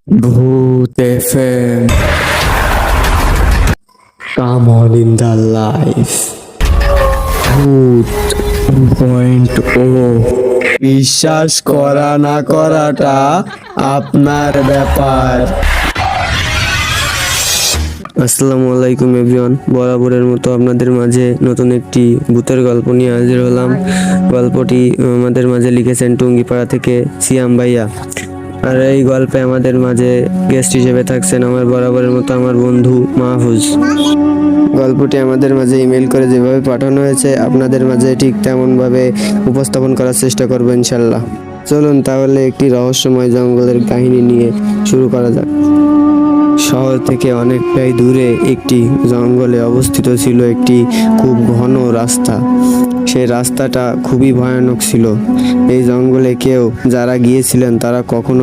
ভূত FM, come on in the life. Bhoot 2.0। বিশ্বাস করা না করাটা আপনার ব্যাপার। আসসালামু আলাইকুম এভরিওয়ান, বরাবরের মতো আপনাদের মাঝে নতুন একটি ভূতের গল্প নিয়ে হাজির হলাম। গল্পটি আমাদের মাঝে লিখেছেন টুঙ্গিপাড়া থেকে সিয়াম ভাইয়া। আর এই গল্পে আমাদের মাঝে গেস্ট হিসেবে থাকছেন আমার বরাবরের মতো আমার বন্ধু মাহফুজ। গল্পটি আমাদের মাঝে ইমেল করে যেভাবে পাঠানো হয়েছে আপনাদের মাঝে ঠিক তেমনভাবে উপস্থাপন করার চেষ্টা করবো ইনশাল্লাহ। চলুন তাহলে একটি রহস্যময় জঙ্গলের কাহিনী নিয়ে শুরু করা যাক। শহর থেকে অনেকটাই দূরে একটি জঙ্গলে অবস্থিত ছিল একটি খুব ঘন রাস্তা। সেই রাস্তাটা খুবই ভয়ানক ছিল। এই জঙ্গলে যারা গিয়েছিলেন তারা কখনো